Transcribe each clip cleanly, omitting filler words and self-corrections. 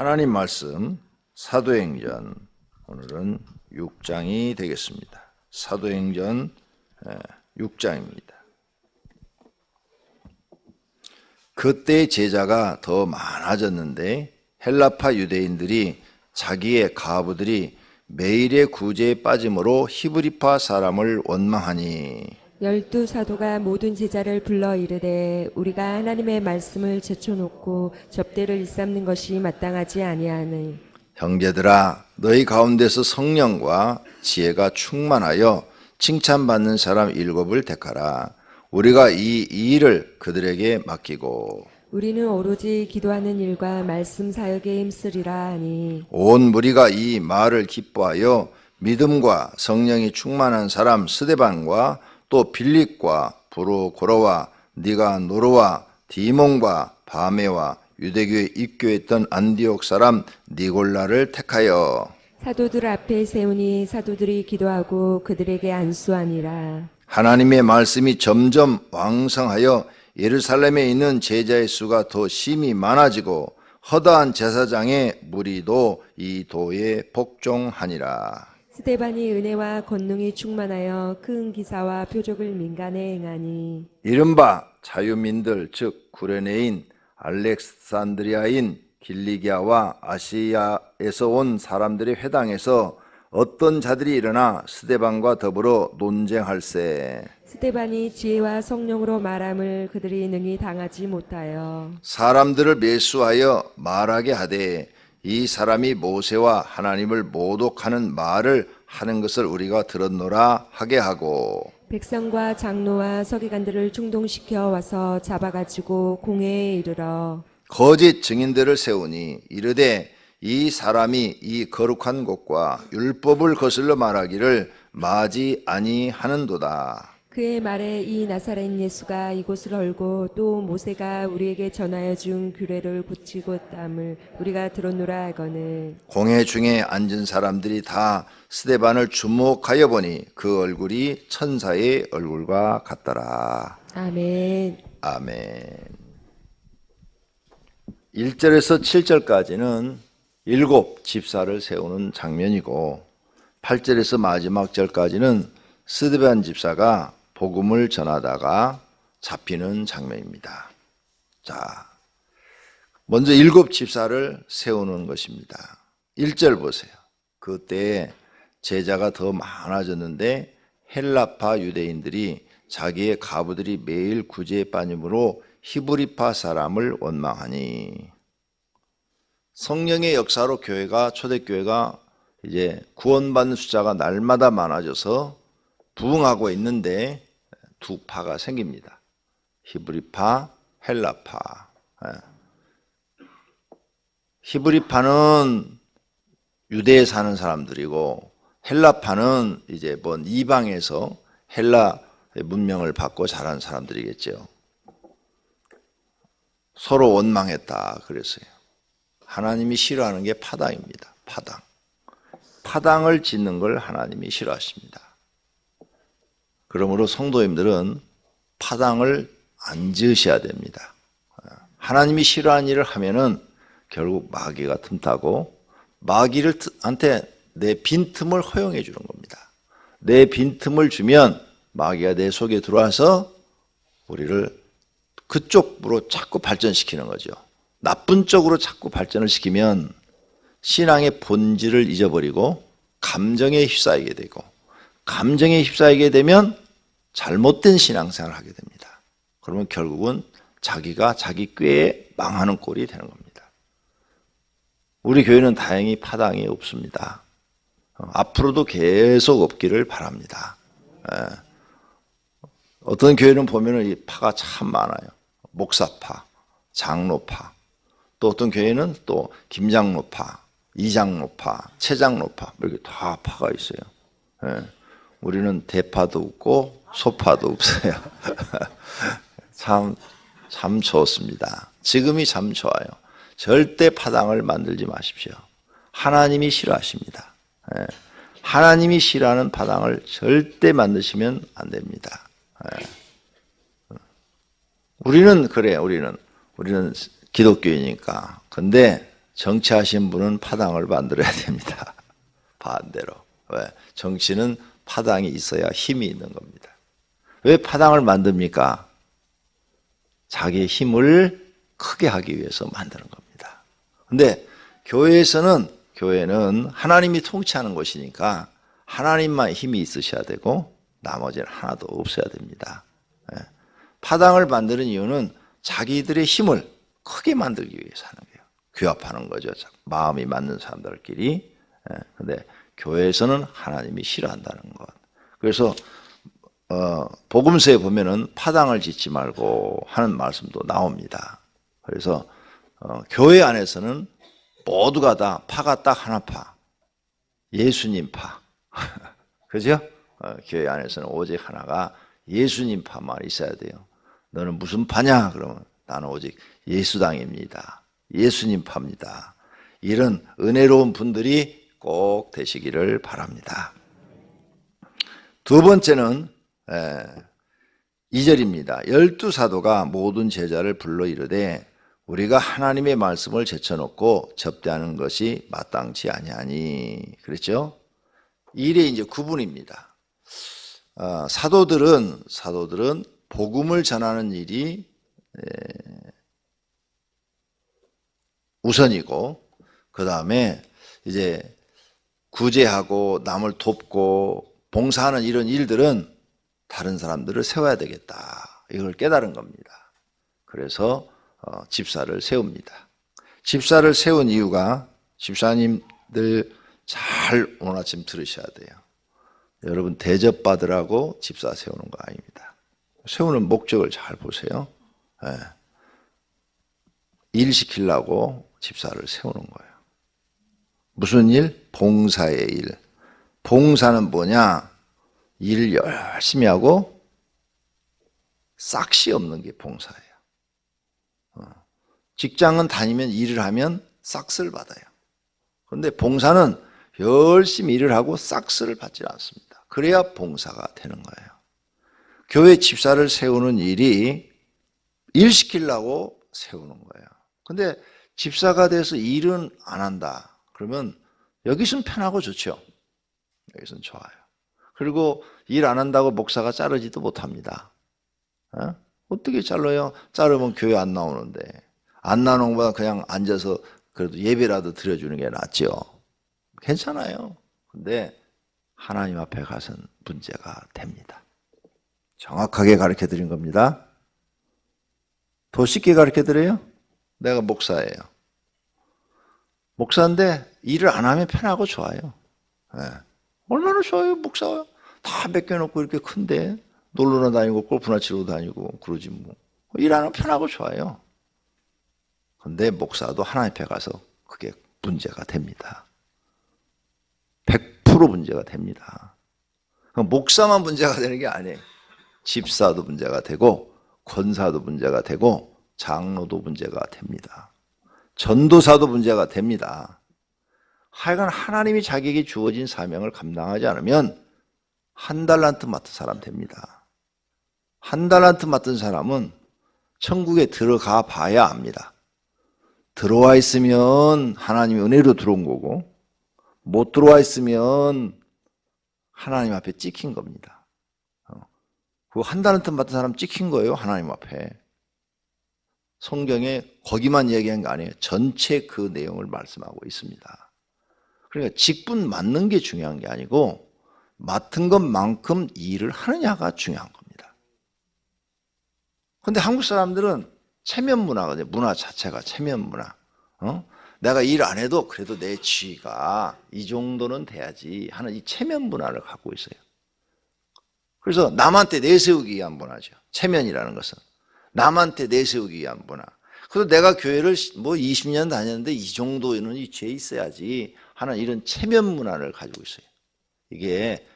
하나님 말씀 사도행전 오늘은 6장이 되겠습니다. 사도행전 6장입니다. 그때 제자가 더 많아졌는데 헬라파 유대인들이 자기의 가부들이 매일의 구제에 빠짐으로 히브리파 사람을 원망하니 12사도가 모든 제자를 불러 이르되 우리가 하나님의 말씀을 제쳐놓고 접대를 일삼는 것이 마땅하지 아니하니 형제들아 너희 가운데서 성령과 지혜가 충만하여 칭찬받는 사람 7을 택하라. 우리가 이 일을 그들에게 맡기고 우리는 오로지 기도하는 일과 말씀 사역에 힘쓰리라 하니 온 무리가 이 말을 기뻐하여 믿음과 성령이 충만한 사람 스데반과 또 빌립과 브로고로와 니가노르와 디몬과 바메와 유대교에 입교했던 안디옥 사람 니골라를 택하여 사도들 앞에 세우니 사도들이 기도하고 그들에게 안수하니라. 하나님의 말씀이 점점 왕성하여 예루살렘에 있는 제자의 수가 더 심히 많아지고 허다한 제사장의 무리도 이 도에 복종하니라. 스데반이 은혜와 권능이 충만하여 큰 기사와 표적을 민간에 행하니 이른바 자유민들 즉 구레네인 알렉산드리아인 길리기아와 아시아에서 온 사람들의 회당에서 어떤 자들이 일어나 스데반과 더불어 논쟁할세. 스데반이 지혜와 성령으로 말함을 그들이 능히 당하지 못하여 사람들을 매수하여 말하게 하되 이 사람이 모세와 하나님을 모독하는 말을 하는 것을 우리가 들었노라 하게 하고 백성과 장로와 서기관들을 충동시켜 와서 잡아가지고 공회에 이르러 거짓 증인들을 세우니 이르되 이 사람이 이 거룩한 곳과 율법을 거슬러 말하기를 마지 아니하는도다. 그의 말에 이 나사렛 예수가 이곳을 헐고 또 모세가 우리에게 전하여 준 규례를 고치고땀을 우리가 들었노라 하거늘 공회 중에 앉은 사람들이 다 스데반을 주목하여 보니 그 얼굴이 천사의 얼굴과 같더라. 아멘. 아멘. 1절에서 7절까지는 7 집사를 세우는 장면이고 8절에서 마지막 절까지는 스데반 집사가 복음을 전하다가 잡히는 장면입니다. 자, 먼저 7 집사를 세우는 것입니다. 1절 보세요. 그때 제자가 더 많아졌는데 헬라파 유대인들이 자기의 가부들이 매일 구제에 빠짐으로 히브리파 사람을 원망하니 성령의 역사로 초대교회가 이제 구원받는 숫자가 날마다 많아져서 부흥하고 있는데 두 파가 생깁니다. 히브리파, 헬라파. 히브리파는 유대에 사는 사람들이고 헬라파는 이제 먼 이방에서 헬라 문명을 받고 자란 사람들이겠죠. 서로 원망했다 그랬어요. 하나님이 싫어하는 게 파당입니다. 파당. 파당을 짓는 걸 하나님이 싫어하십니다. 그러므로 성도님들은 파당을 안 지으셔야 됩니다. 하나님이 싫어하는 일을 하면은 결국 마귀가 틈타고 마귀한테 내 빈틈을 허용해 주는 겁니다. 내 빈틈을 주면 마귀가 내 속에 들어와서 우리를 그쪽으로 자꾸 발전시키는 거죠. 나쁜 쪽으로 자꾸 발전을 시키면 신앙의 본질을 잊어버리고 감정에 휩싸이게 되고 감정에 휩싸이게 되면 잘못된 신앙생활을 하게 됩니다. 그러면 결국은 자기가 자기 꾀에 망하는 꼴이 되는 겁니다. 우리 교회는 다행히 파당이 없습니다. 앞으로도 계속 없기를 바랍니다. 어떤 교회는 보면은 이 파가 참 많아요. 목사파, 장로파, 또 어떤 교회는 또 김장로파, 이장로파, 최장로파 이렇게 다 파가 있어요. 우리는 대파도 없고 소파도 없어요. 참 좋습니다. 지금이 참 좋아요. 절대 파당을 만들지 마십시오. 하나님이 싫어하십니다. 하나님이 싫어하는 파당을 절대 만드시면 안 됩니다. 우리는 그래요. 우리는 기독교이니까. 근데 정치하신 분은 파당을 만들어야 됩니다. 반대로. 왜? 정치는 파당이 있어야 힘이 있는 겁니다. 왜 파당을 만듭니까? 자기의 힘을 크게 하기 위해서 만드는 겁니다. 근데 교회는 하나님이 통치하는 곳이니까 하나님만 힘이 있으셔야 되고 나머지는 하나도 없어야 됩니다. 파당을 만드는 이유는 자기들의 힘을 크게 만들기 위해서 하는 거예요. 규합하는 거죠. 마음이 맞는 사람들끼리. 근데 교회에서는 하나님이 싫어한다는 것. 그래서 복음서에 보면은 파당을 짓지 말고 하는 말씀도 나옵니다. 그래서 교회 안에서는 모두가 다 파가 딱 하나 파. 예수님 파. 그죠? 교회 안에서는 오직 하나가 예수님 파만 있어야 돼요. 너는 무슨 파냐? 그러면 나는 오직 예수당입니다. 예수님 파입니다. 이런 은혜로운 분들이 꼭 되시기를 바랍니다. 두 번째는 2절입니다. 12사도가 모든 제자를 불러 이르되 우리가 하나님의 말씀을 제쳐놓고 접대하는 것이 마땅치 아니하니. 그랬죠? 일의 이제 구분입니다. 사도들은 복음을 전하는 일이 우선이고, 그 다음에 이제 구제하고 남을 돕고 봉사하는 이런 일들은 다른 사람들을 세워야 되겠다. 이걸 깨달은 겁니다. 그래서 집사를 세웁니다. 집사를 세운 이유가, 집사님들 잘 오늘 아침 들으셔야 돼요. 여러분 대접받으라고 집사 세우는 거 아닙니다. 세우는 목적을 잘 보세요. 일 시키려고 집사를 세우는 거예요. 무슨 일? 봉사의 일. 봉사는 뭐냐? 일 열심히 하고 싹시 없는 게 봉사예요. 직장은 다니면 일을 하면 싹스를 받아요. 그런데 봉사는 열심히 일을 하고 싹스를 받지 않습니다. 그래야 봉사가 되는 거예요. 교회 집사를 세우는 일이 일 시키려고 세우는 거예요. 근데 집사가 돼서 일은 안 한다. 그러면 여기서는 편하고 좋죠. 여기서는 좋아요. 그리고 일 안 한다고 목사가 자르지도 못합니다. 어떻게 잘라요? 자르면 교회 안 나오는데. 안 나오는 것보다 그냥 앉아서 그래도 예배라도 드려주는 게 낫죠. 괜찮아요. 근데 하나님 앞에 가서는 문제가 됩니다. 정확하게 가르쳐 드린 겁니다. 더 쉽게 가르쳐 드려요? 내가 목사예요. 목사인데 일을 안 하면 편하고 좋아요. 얼마나 좋아요, 목사. 다 맡겨놓고 이렇게 큰데 놀러나 다니고 골프나 치러 다니고 그러지 뭐. 일 안 하면 편하고 좋아요. 근데 목사도 하나님 앞에 가서 그게 문제가 됩니다. 100% 문제가 됩니다. 목사만 문제가 되는 게 아니에요. 집사도 문제가 되고 권사도 문제가 되고 장로도 문제가 됩니다. 전도사도 문제가 됩니다. 하여간 하나님이 자기에게 주어진 사명을 감당하지 않으면 한 달란트 맡은 사람 됩니다. 한 달란트 맡은 사람은 천국에 들어가 봐야 압니다. 들어와 있으면 하나님의 은혜로 들어온 거고 못 들어와 있으면 하나님 앞에 찍힌 겁니다. 그 한 달란트 맡은 사람 찍힌 거예요, 하나님 앞에. 성경에 거기만 얘기한 거 아니에요. 전체 그 내용을 말씀하고 있습니다. 그러니까 직분 맡는 게 중요한 게 아니고 맡은 것만큼 일을 하느냐가 중요한 겁니다. 그런데 한국 사람들은 체면 문화거든요. 문화 자체가 체면 문화. 내가 일 안 해도 그래도 내 지위가 이 정도는 돼야지 하는 이 체면 문화를 갖고 있어요. 그래서 남한테 내세우기 위한 문화죠. 체면이라는 것은. 남한테 내세우기 위한 문화. 그래서 내가 교회를 뭐 20년 다녔는데 이 정도는 이죄 있어야지 하는 이런 체면 문화를 가지고 있어요. 이게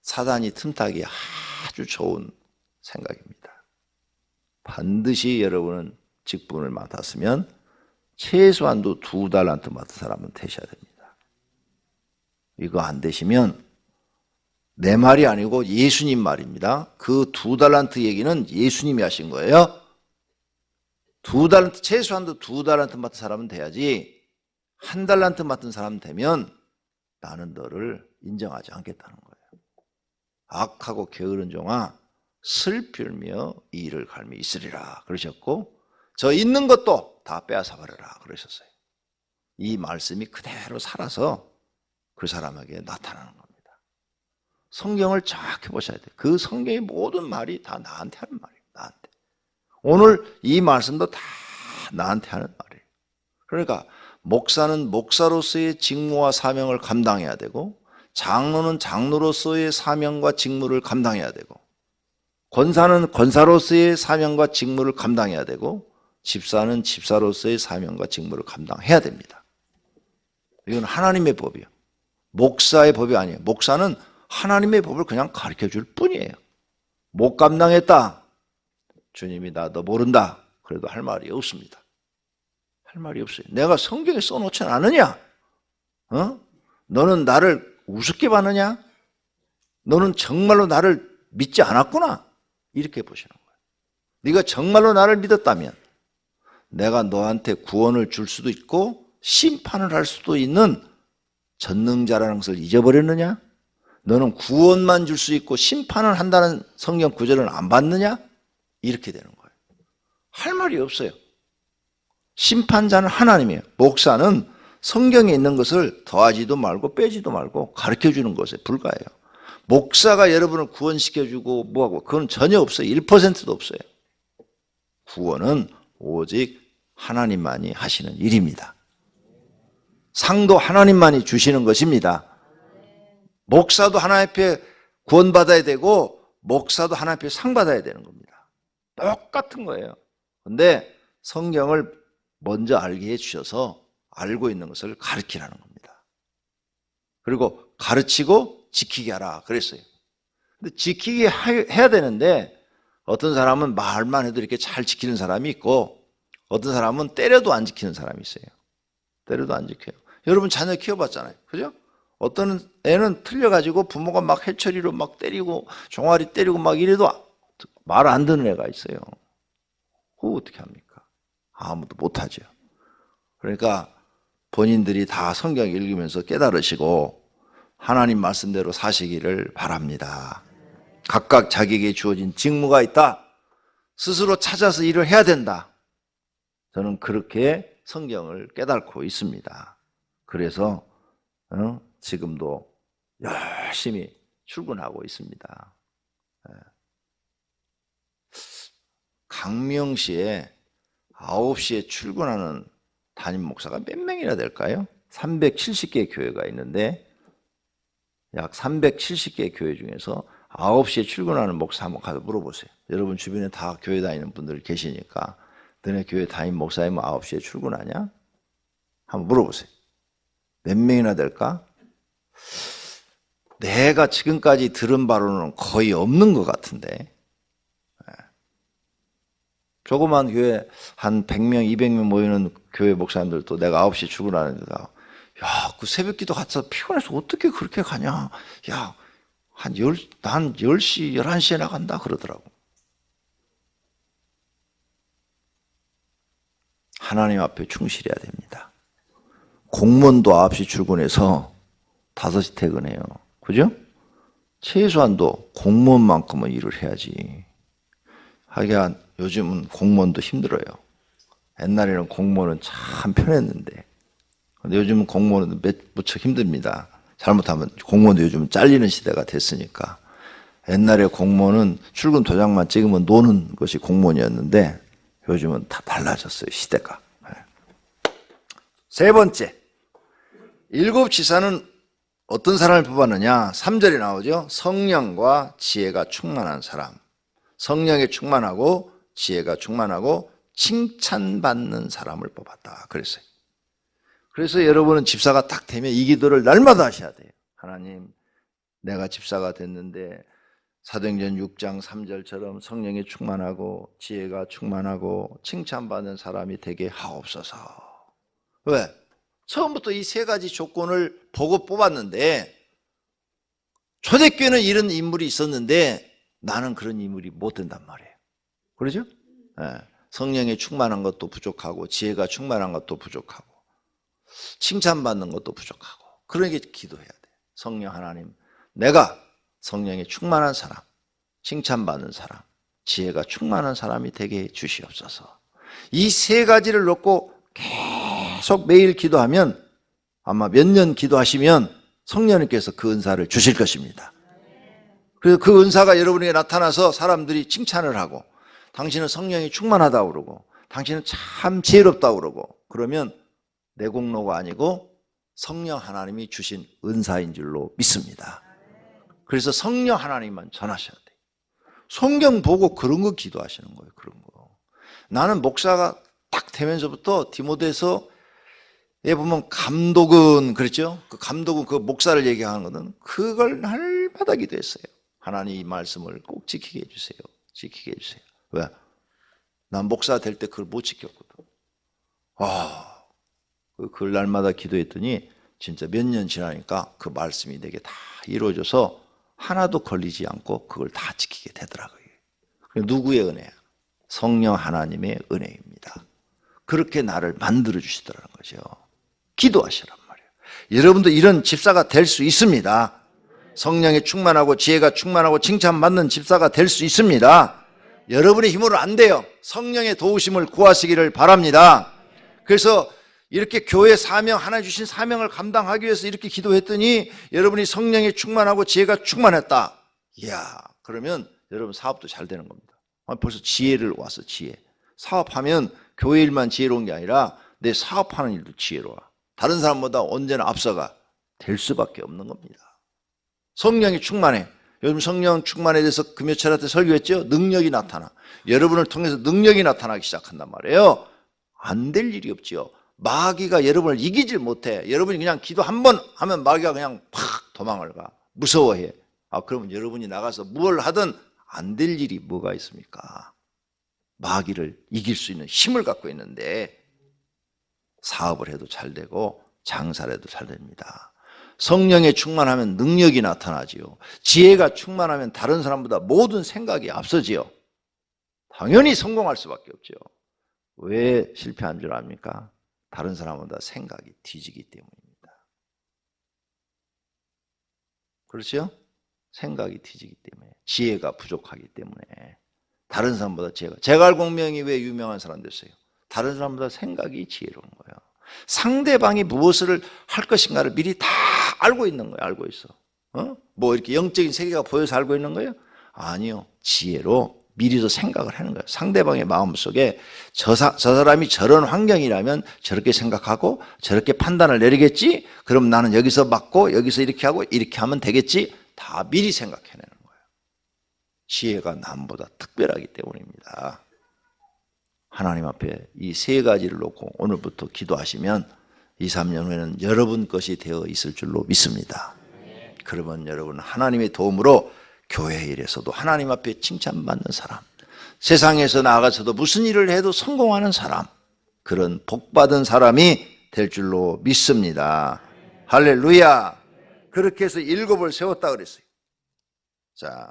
사단이 틈타기 아주 좋은 생각입니다. 반드시 여러분은 직분을 맡았으면 최소한도 2달란트 맡은 사람은 되셔야 됩니다. 이거 안 되시면 내 말이 아니고 예수님 말입니다. 그 2달란트 얘기는 예수님이 하신 거예요. 2달란트, 최소한도 2달란트 맡은 사람은 돼야지 한 달란트 맡은 사람 되면 나는 너를 인정하지 않겠다는 거예요. 악하고 게으른 종아 슬피울며 이 일을 갈미 있으리라 그러셨고 저 있는 것도 다 빼앗아 버려라 그러셨어요. 이 말씀이 그대로 살아서 그 사람에게 나타나는 겁니다. 성경을 정확히 보셔야 돼요. 그 성경의 모든 말이 다 나한테 하는 말이에요. 나한테. 오늘 이 말씀도 다 나한테 하는 말이에요. 그러니까 목사는 목사로서의 직무와 사명을 감당해야 되고 장로는 장로로서의 사명과 직무를 감당해야 되고 권사는 권사로서의 사명과 직무를 감당해야 되고 집사는 집사로서의 사명과 직무를 감당해야 됩니다. 이건 하나님의 법이에요. 목사의 법이 아니에요. 목사는 하나님의 법을 그냥 가르쳐 줄 뿐이에요. 못 감당했다. 주님이 나 너 모른다. 그래도 할 말이 없습니다. 할 말이 없어요. 내가 성경에 써놓지 않느냐? 너는 나를 우습게 봤느냐? 너는 정말로 나를 믿지 않았구나. 이렇게 보시는 거예요. 네가 정말로 나를 믿었다면 내가 너한테 구원을 줄 수도 있고 심판을 할 수도 있는 전능자라는 것을 잊어버렸느냐? 너는 구원만 줄 수 있고 심판을 한다는 성경 구절을 안 받느냐? 이렇게 되는 거예요. 할 말이 없어요. 심판자는 하나님이에요. 목사는 성경에 있는 것을 더하지도 말고 빼지도 말고 가르쳐주는 것에 불과해요. 목사가 여러분을 구원시켜주고 뭐하고 그건 전혀 없어요. 1%도 없어요. 구원은 오직 하나님만이 하시는 일입니다. 상도 하나님만이 주시는 것입니다. 목사도 하나님 앞에 구원받아야 되고 목사도 하나님 앞에 상 받아야 되는 겁니다. 똑같은 거예요. 그런데 성경을 먼저 알게 해주셔서 알고 있는 것을 가르치라는 겁니다. 그리고 가르치고 지키게 하라 그랬어요. 근데 지키게 해야 되는데 어떤 사람은 말만 해도 이렇게 잘 지키는 사람이 있고 어떤 사람은 때려도 안 지키는 사람이 있어요. 때려도 안 지켜요. 여러분 자녀 키워봤잖아요. 그죠? 어떤 애는 틀려가지고 부모가 막 해처리로 막 때리고 종아리 때리고 막 이래도 말 안 듣는 애가 있어요. 그거 어떻게 합니까? 아무도 못하죠. 그러니까 본인들이 다 성경 읽으면서 깨달으시고 하나님 말씀대로 사시기를 바랍니다. 각각 자기에게 주어진 직무가 있다. 스스로 찾아서 일을 해야 된다. 저는 그렇게 성경을 깨닫고 있습니다. 그래서 지금도 열심히 출근하고 있습니다. 강명시에 9시에 출근하는 담임 목사가 몇 명이나 될까요? 370개 교회가 있는데 약 370개 교회 중에서 9시에 출근하는 목사 한번 가서 물어보세요. 여러분 주변에 다 교회 다니는 분들 계시니까 너네 교회 담임 목사님 9시에 출근하냐? 한번 물어보세요. 몇 명이나 될까? 내가 지금까지 들은 바로는 거의 없는 것 같은데 조그만 교회 한 100명, 200명 모이는 교회 목사님들도 내가 9시에 출근하는데 야, 그 새벽기도 갔다 피곤해서 어떻게 그렇게 가냐? 야, 난 10시, 11시에 나간다 그러더라고. 하나님 앞에 충실해야 됩니다. 공무원도 9시 출근해서 5시 퇴근해요. 그죠? 최소한도 공무원만큼은 일을 해야지. 하여간 요즘은 공무원도 힘들어요. 옛날에는 공무원은 참 편했는데 근데 요즘은 공무원은 무척 힘듭니다. 잘못하면 공무원도 요즘 잘리는 시대가 됐으니까. 옛날에 공무원은 출근 도장만 찍으면 노는 것이 공무원이었는데 요즘은 다 달라졌어요. 시대가. 세 번째, 7 지사는 어떤 사람을 뽑았느냐? 3절에 나오죠. 성령과 지혜가 충만한 사람. 성령에 충만하고 지혜가 충만하고 칭찬받는 사람을 뽑았다 그랬어요. 그래서 여러분은 집사가 딱 되면 이 기도를 날마다 하셔야 돼요. 하나님, 내가 집사가 됐는데 사도행전 6장 3절처럼 성령에 충만하고 지혜가 충만하고 칭찬받는 사람이 되게 하옵소서. 왜? 처음부터 이 세 가지 조건을 보고 뽑았는데 초대교회는 이런 인물이 있었는데 나는 그런 인물이 못 된단 말이에요. 그러죠? 네. 성령에 충만한 것도 부족하고 지혜가 충만한 것도 부족하고 칭찬받는 것도 부족하고 그러니까 기도해야 돼. 성령 하나님, 내가 성령에 충만한 사람, 칭찬받는 사람, 지혜가 충만한 사람이 되게 해 주시옵소서. 이 세 가지를 놓고 계속 매일 기도하면 아마 몇 년 기도하시면 성령님께서 그 은사를 주실 것입니다. 그래서 그 은사가 여러분에게 나타나서 사람들이 칭찬을 하고 당신은 성령이 충만하다고 그러고 당신은 참 지혜롭다고 그러고 그러면 내 공로가 아니고 성령 하나님이 주신 은사인 줄로 믿습니다. 그래서 성령 하나님만 전하셔야 돼요. 성경 보고 그런 거 기도하시는 거예요. 그런 거. 나는 목사가 딱 되면서부터 디모데서 에 보면 감독은 그랬죠. 그 감독은 그 목사를 얘기하는 거는 그걸 날마다 기도했어요. 하나님 이 말씀을 꼭 지키게 해주세요. 지키게 해주세요. 왜? 난 목사 될 때 그걸 못 지켰거든. 그걸 날마다 기도했더니 진짜 몇 년 지나니까 그 말씀이 내게 다 이루어져서 하나도 걸리지 않고 그걸 다 지키게 되더라고요. 누구의 은혜야? 성령 하나님의 은혜입니다. 그렇게 나를 만들어 주시더라는 거죠. 기도하시란 말이에요. 여러분도 이런 집사가 될 수 있습니다. 성령에 충만하고 지혜가 충만하고 칭찬받는 집사가 될 수 있습니다. 여러분의 힘으로 안 돼요. 성령의 도우심을 구하시기를 바랍니다. 그래서 이렇게 교회 사명, 하나 주신 사명을 감당하기 위해서 이렇게 기도했더니 여러분이 성령에 충만하고 지혜가 충만했다. 이야, 그러면 여러분 사업도 잘 되는 겁니다. 벌써 지혜를 와서 지혜. 사업하면 교회 일만 지혜로운 게 아니라 내 사업하는 일도 지혜로워. 다른 사람보다 언제나 앞서가 될 수밖에 없는 겁니다. 성령이 충만해. 요즘 성령 충만에 대해서 그 며칠 때 설교했죠. 능력이 나타나. 여러분을 통해서 능력이 나타나기 시작한단 말이에요. 안 될 일이 없지요. 마귀가 여러분을 이기질 못해. 여러분이 그냥 기도 한 번 하면 마귀가 그냥 팍 도망을 가. 무서워해. 그러면 여러분이 나가서 뭘 하든 안 될 일이 뭐가 있습니까? 마귀를 이길 수 있는 힘을 갖고 있는데 사업을 해도 잘 되고 장사를 해도 잘 됩니다. 성령에 충만하면 능력이 나타나지요. 지혜가 충만하면 다른 사람보다 모든 생각이 앞서지요. 당연히 성공할 수밖에 없죠. 왜 실패한 줄 압니까? 다른 사람보다 생각이 뒤지기 때문입니다. 그렇죠? 생각이 뒤지기 때문에, 지혜가 부족하기 때문에. 다른 사람보다 제갈공명이 왜 유명한 사람 됐어요? 다른 사람보다 생각이 지혜로운 거예요. 상대방이 무엇을 할 것인가를 미리 다 알고 있는 거예요. 알고 있어. 뭐 이렇게 영적인 세계가 보여서 알고 있는 거예요? 아니요. 지혜로 미리도 생각을 하는 거예요. 상대방의 마음속에 저 사람이 저런 환경이라면 저렇게 생각하고 저렇게 판단을 내리겠지? 그럼 나는 여기서 맞고 여기서 이렇게 하고 이렇게 하면 되겠지? 다 미리 생각해내는 거예요. 지혜가 남보다 특별하기 때문입니다. 하나님 앞에 이 세 가지를 놓고 오늘부터 기도하시면 2, 3년 후에는 여러분 것이 되어 있을 줄로 믿습니다. 그러면 여러분 하나님의 도움으로 교회 일에서도 하나님 앞에 칭찬받는 사람, 세상에서 나아가서도 무슨 일을 해도 성공하는 사람, 그런 복받은 사람이 될 줄로 믿습니다. 할렐루야. 그렇게 해서 7을 세웠다 그랬어요. 자,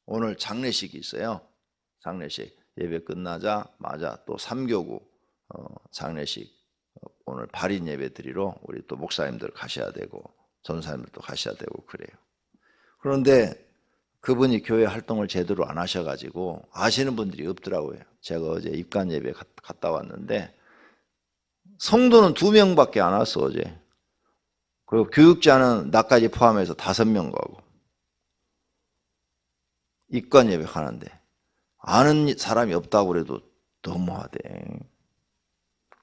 오늘 장례식이 있어요. 장례식 예배 끝나자마자 또 3교구 장례식, 오늘 발인 예배 드리러 우리 또 목사님들 가셔야 되고 전사님들도 가셔야 되고 그래요. 그런데 그분이 교회 활동을 제대로 안 하셔가지고 아시는 분들이 없더라고요. 제가 어제 입관 예배 갔다 왔는데 성도는 2명밖에 안 왔어 어제. 그리고 교육자는 나까지 포함해서 5명 가고 입관 예배 가는데 아는 사람이 없다고 그래도 너무하대.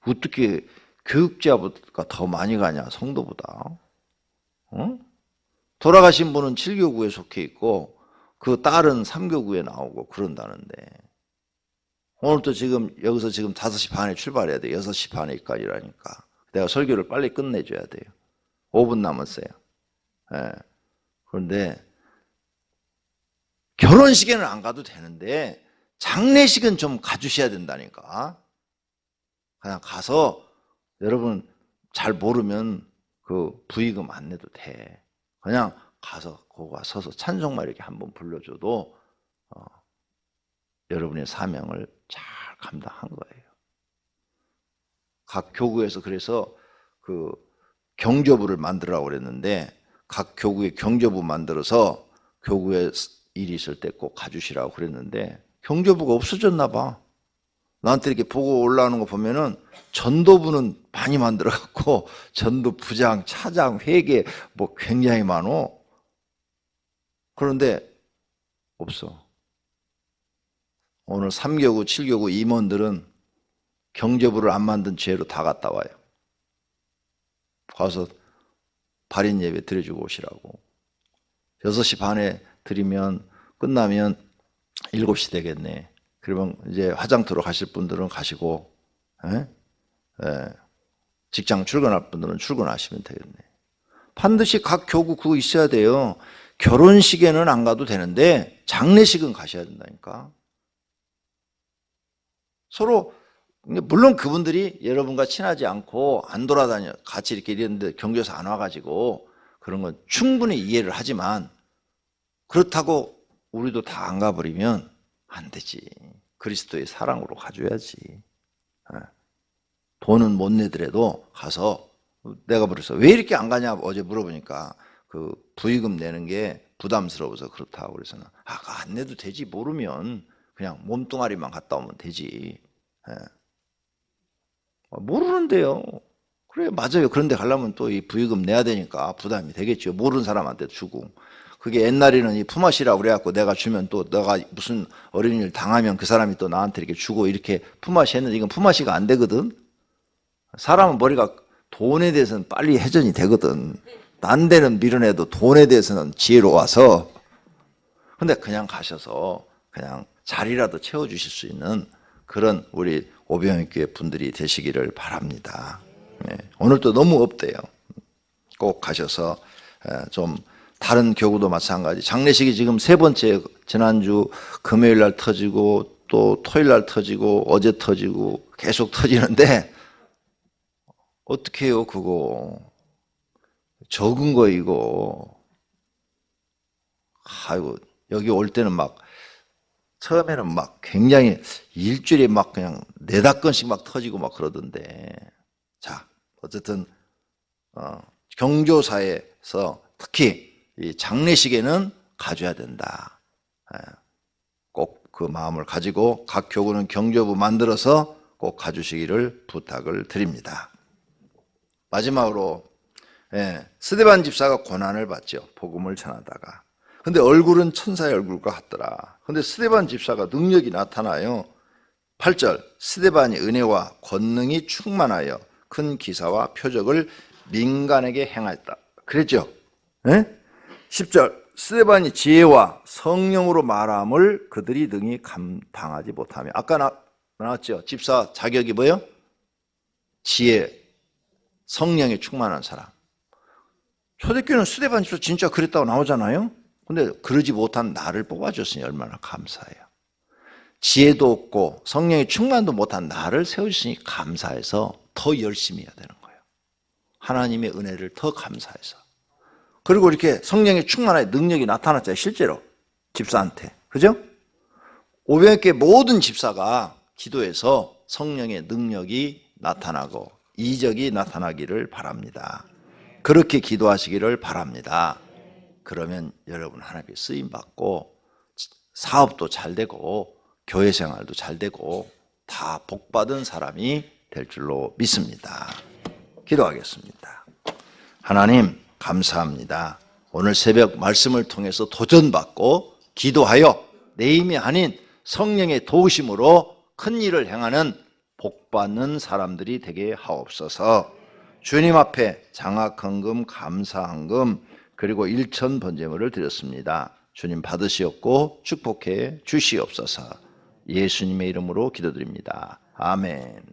어떻게 교육자가 더 많이 가냐 성도보다. 돌아가신 분은 7교구에 속해 있고 그 딸은 3교구에 나오고 그런다는데 오늘 또 지금 여기서 지금 5시 반에 출발해야 돼. 6시 반에 입관이라니까 내가 설교를 빨리 끝내줘야 돼요. 5분 남았어요. 네. 그런데 결혼식에는 안 가도 되는데 장례식은 좀 가주셔야 된다니까. 그냥 가서 여러분 잘 모르면 그 부의금 안 내도 돼. 그냥 가서 거기 서서 찬송만 이렇게 한번 불러줘도 여러분의 사명을 잘 감당한 거예요. 각 교구에서 그래서 그 경조부를 만들라고 그랬는데 각 교구에 경조부 만들어서 교구에 일이 있을 때 꼭 가주시라고 그랬는데 경조부가 없어졌나 봐. 나한테 이렇게 보고 올라오는 거 보면은 전도부는 많이 만들어갖고 전도부장, 차장, 회계 뭐 굉장히 많어. 그런데 없어. 오늘 3교구, 7교구 임원들은 경제부를 안 만든 죄로 다 갔다 와요. 가서 발인 예배 드려주고 오시라고. 6시 반에 드리면 끝나면 7시 되겠네. 그러면 이제 화장터로 가실 분들은 가시고, 직장 출근할 분들은 출근하시면 되겠네. 반드시 각 교구 그거 있어야 돼요. 결혼식에는 안 가도 되는데 장례식은 가셔야 된다니까. 서로 물론 그분들이 여러분과 친하지 않고 안 돌아다녀 같이 이렇게 이랬는데 경조사 안 와가지고 그런 건 충분히 이해를 하지만 그렇다고 우리도 다 안 가버리면 안 되지. 그리스도의 사랑으로 가줘야지. 돈은 못 내더라도 가서 내가 그래서 왜 이렇게 안 가냐 어제 물어보니까 그 부의금 내는 게 부담스러워서 그렇다고 그래서는 안 내도 되지. 모르면 그냥 몸뚱아리만 갔다 오면 되지. 모르는데요. 그래 맞아요. 그런데 가려면 또 이 부의금 내야 되니까 부담이 되겠죠. 모르는 사람한테 주고. 그게 옛날에는 이 품앗이라고 그래갖고 내가 주면 또 내가 무슨 어린이를 당하면 그 사람이 또 나한테 이렇게 주고 이렇게 품앗이 했는데 이건 품앗이가 안 되거든. 사람은 머리가 돈에 대해서는 빨리 회전이 되거든. 딴 데는 밀어내도 돈에 대해서는 지혜로워서. 근데 그냥 가셔서 그냥 자리라도 채워주실 수 있는 그런 우리 오병이교회 분들이 되시기를 바랍니다. 오늘도 너무 없대요. 꼭 가셔서 좀 다른 교구도 마찬가지. 장례식이 지금 3번째 지난주 금요일 날 터지고 또 토요일 날 터지고 어제 터지고 계속 터지는데 어떻게 해요 그거. 적은 거 이거. 아이고 여기 올 때는 막 처음에는 막 굉장히 일주일에 막 그냥 4-5건씩 막 터지고 막 그러던데. 자 어쨌든 경조사에서 특히 이 장례식에는 가져야 된다. 꼭 그 마음을 가지고 각 교구는 경조부 만들어서 꼭 가주시기를 부탁을 드립니다. 마지막으로 스데반 집사가 고난을 받죠. 복음을 전하다가. 근데 얼굴은 천사의 얼굴과 같더라. 근데 스데반 집사가 능력이 나타나요. 8절 스데반이 은혜와 권능이 충만하여 큰 기사와 표적을 민간에게 행하였다. 그랬죠? 10절 스데반이 지혜와 성령으로 말함을 그들이 능히 감당하지 못하며. 아까 나왔죠? 집사 자격이 뭐예요? 지혜, 성령에 충만한 사람. 초대교회는 스데반 집사 진짜 그랬다고 나오잖아요. 근데 그러지 못한 나를 뽑아줬으니 얼마나 감사해요. 지혜도 없고 성령이 충만도 못한 나를 세우시니 감사해서 더 열심히 해야 되는 거예요. 하나님의 은혜를 더 감사해서. 그리고 이렇게 성령의 충만한 능력이 나타났잖아요. 실제로 집사한테. 그죠? 오병이교회 모든 집사가 기도해서 성령의 능력이 나타나고 이적이 나타나기를 바랍니다. 그렇게 기도하시기를 바랍니다. 그러면 여러분 하나님께 쓰임받고 사업도 잘 되고 교회 생활도 잘 되고 다 복받은 사람이 될 줄로 믿습니다. 기도하겠습니다. 하나님 감사합니다. 오늘 새벽 말씀을 통해서 도전받고 기도하여 내 힘이 아닌 성령의 도우심으로 큰 일을 행하는 복받는 사람들이 되게 하옵소서. 주님 앞에 장학헌금, 감사헌금 그리고 일천 번제물을 드렸습니다. 주님 받으시옵고 축복해 주시옵소서. 예수님의 이름으로 기도드립니다. 아멘.